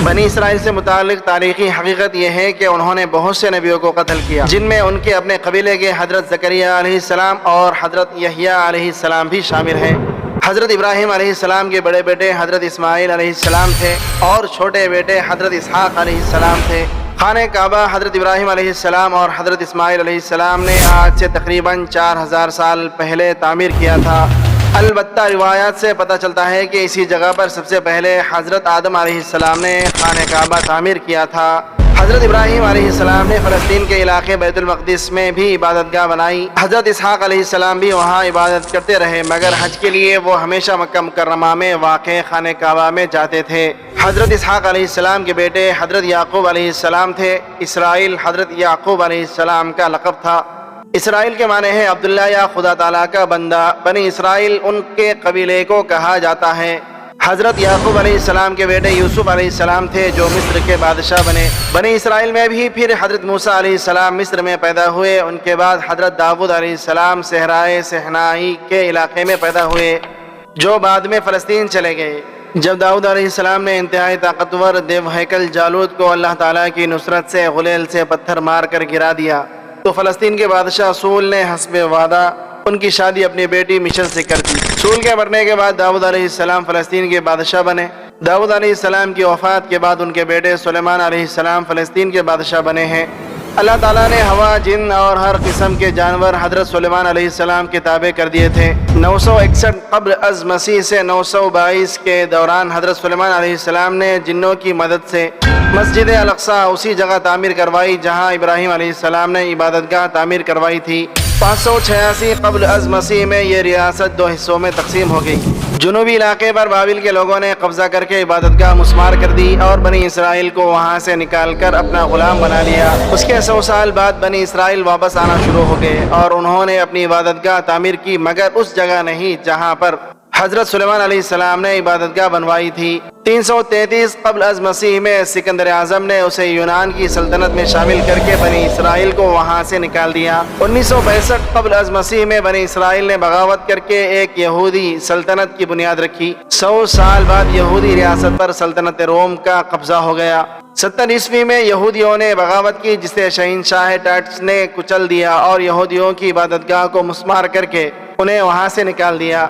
بنی اسرائیل سے متعلق تاریخی حقیقت یہ ہے کہ انہوں نے بہت سے نبیوں کو قتل کیا، جن میں ان کے اپنے قبیلے کے حضرت زکریا علیہ السلام اور حضرت یحییٰ علیہ السلام بھی شامل ہیں۔ حضرت ابراہیم علیہ السلام کے بڑے بیٹے حضرت اسماعیل علیہ السلام تھے اور چھوٹے بیٹے حضرت اسحاق علیہ السلام تھے۔ خانہ کعبہ حضرت ابراہیم علیہ السلام اور حضرت اسماعیل علیہ السلام نے آج سے تقریباً 4000 سال پہلے تعمیر کیا تھا۔ البتہ روایات سے پتہ چلتا ہے کہ اسی جگہ پر سب سے پہلے حضرت آدم علیہ السلام نے خانہ کعبہ تعمیر کیا تھا۔ حضرت ابراہیم علیہ السلام نے فلسطین کے علاقے بیت المقدس میں بھی عبادت گاہ بنائی۔ حضرت اسحاق علیہ السلام بھی وہاں عبادت کرتے رہے، مگر حج کے لیے وہ ہمیشہ مکہ مکرمہ میں واقع خانہ کعبہ میں جاتے تھے۔ حضرت اسحاق علیہ السلام کے بیٹے حضرت یعقوب علیہ السلام تھے۔ اسرائیل حضرت یعقوب علیہ السلام کا لقب تھا۔ اسرائیل کے معنی ہے عبداللہ یا خدا تعالیٰ کا بندہ۔ بنی اسرائیل ان کے قبیلے کو کہا جاتا ہے۔ حضرت یعقوب علیہ السلام کے بیٹے یوسف علیہ السلام تھے جو مصر کے بادشاہ بنے۔ بنی اسرائیل میں بھی پھر حضرت موسیٰ علیہ السلام مصر میں پیدا ہوئے۔ ان کے بعد حضرت داؤد علیہ السلام صحرائے صحنائی کے علاقے میں پیدا ہوئے جو بعد میں فلسطین چلے گئے۔ جب داؤد علیہ السلام نے انتہائی طاقتور دیو ہیکل جالوت کو اللہ تعالیٰ کی نصرت سے غلیل سے پتھر مار کر گرا دیا تو فلسطین کے بادشاہ سول نے حسب وعدہ ان کی شادی اپنی بیٹی مشن سے کر دی۔ سول کے مرنے کے بعد داؤد علیہ السلام فلسطین کے بادشاہ بنے۔ داؤد علیہ السلام کی وفات کے بعد ان کے بیٹے سلیمان علیہ السلام فلسطین کے بادشاہ بنے ہیں۔ اللہ تعالیٰ نے ہوا، جن اور ہر قسم کے جانور حضرت سلیمان علیہ السلام کے تابع کر دیے تھے۔ 961 قبل از مسیح سے 922 کے دوران حضرت سلیمان علیہ السلام نے جنوں کی مدد سے مسجد الاقصیٰ اسی جگہ تعمیر کروائی جہاں ابراہیم علیہ السلام نے عبادت گاہ تعمیر کروائی تھی۔ 586 قبل از مسیح میں یہ ریاست 2 حصوں میں تقسیم ہو گئی۔ جنوبی علاقے پر بابل کے لوگوں نے قبضہ کر کے عبادت گاہ مسمار کر دی اور بنی اسرائیل کو وہاں سے نکال کر اپنا غلام بنا لیا۔ اس کے 100 سال بعد بنی اسرائیل واپس آنا شروع ہو گئے اور انہوں نے اپنی عبادت گاہ تعمیر کی، مگر اس جگہ نہیں جہاں پر حضرت سلیمان علیہ السلام نے عبادت گاہ بنوائی تھی۔ 333 قبل از مسیح میں سکندر اعظم نے اسے یونان کی سلطنت میں شامل کر کے بنی اسرائیل کو وہاں سے نکال دیا۔ 1965 قبل از مسیح میں بنی اسرائیل نے بغاوت کر کے ایک یہودی سلطنت کی بنیاد رکھی۔ 100 سال بعد یہودی ریاست پر سلطنت روم کا قبضہ ہو گیا۔ 70 عیسوی میں یہودیوں نے بغاوت کی جسے شہنشاہ ٹائٹس نے کچل دیا اور یہودیوں کی عبادت گاہ کو مسمار کر کے انہیں وہاں سے نکال دیا۔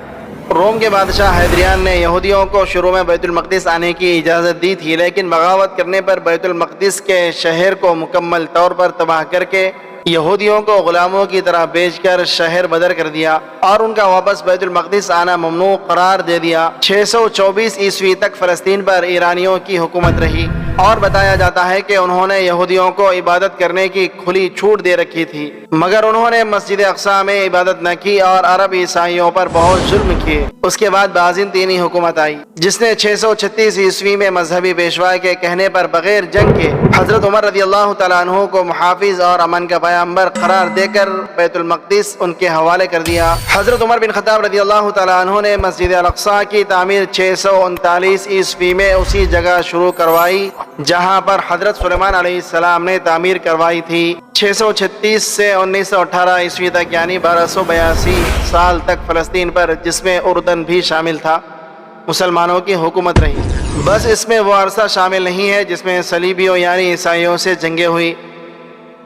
روم کے بادشاہ ہیدریان نے یہودیوں کو شروع میں بیت المقدس آنے کی اجازت دی تھی، لیکن بغاوت کرنے پر بیت المقدس کے شہر کو مکمل طور پر تباہ کر کے یہودیوں کو غلاموں کی طرح بیچ کر شہر بدر کر دیا اور ان کا واپس بیت المقدس آنا ممنوع قرار دے دیا۔ 624 عیسوی تک فلسطین پر ایرانیوں کی حکومت رہی اور بتایا جاتا ہے کہ انہوں نے یہودیوں کو عبادت کرنے کی کھلی چھوٹ دے رکھی تھی، مگر انہوں نے مسجد اقصیٰ میں عبادت نہ کی اور عرب عیسائیوں پر بہت ظلم کیے۔ اس کے بعد بازنطینی حکومت آئی جس نے 636 عیسوی میں مذہبی پیشوا کے کہنے پر بغیر جنگ کے حضرت عمر رضی اللہ تعالیٰ عنہ کو محافظ اور امن کا پیغمبر قرار دے کر بیت المقدس ان کے حوالے کر دیا۔ حضرت عمر بن خطاب رضی اللہ تعالیٰ عنہ نے مسجد الاقصیٰ کی تعمیر 639 عیسوی میں اسی جگہ شروع کروائی جہاں پر حضرت سلیمان علیہ السلام نے تعمیر کروائی تھی۔ 636 سے 1918 عیسوی تک یعنی 1282 سال تک فلسطین پر، جس میں اردن بھی شامل تھا، مسلمانوں کی حکومت رہی۔ بس اس میں وہ عرصہ شامل نہیں ہے جس میں صلیبیوں یعنی عیسائیوں سے جنگیں ہوئی۔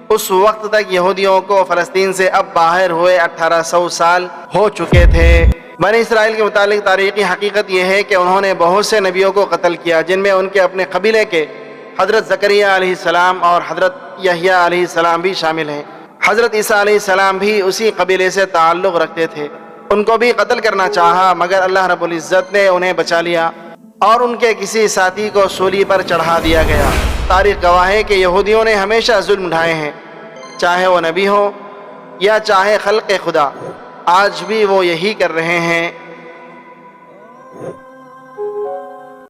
اس وقت تک یہودیوں کو فلسطین سے اب باہر ہوئے 1800 سال ہو چکے تھے۔ بنی اسرائیل کے متعلق تاریخی حقیقت یہ ہے کہ انہوں نے بہت سے نبیوں کو قتل کیا، جن میں ان کے اپنے قبیلے کے حضرت زکریا علیہ السلام اور حضرت یحییٰ علیہ السلام بھی شامل ہیں۔ حضرت عیسیٰ علیہ السلام بھی اسی قبیلے سے تعلق رکھتے تھے۔ ان کو بھی قتل کرنا چاہا، مگر اللہ رب العزت نے انہیں بچا لیا اور ان کے کسی ساتھی کو سولی پر چڑھا دیا گیا۔ تاریخ گواہ ہے کہ یہودیوں نے ہمیشہ ظلم ڈھائے ہیں، چاہے وہ نبی ہو یا چاہے خلق خدا، آج بھی وہ یہی کر رہے ہیں۔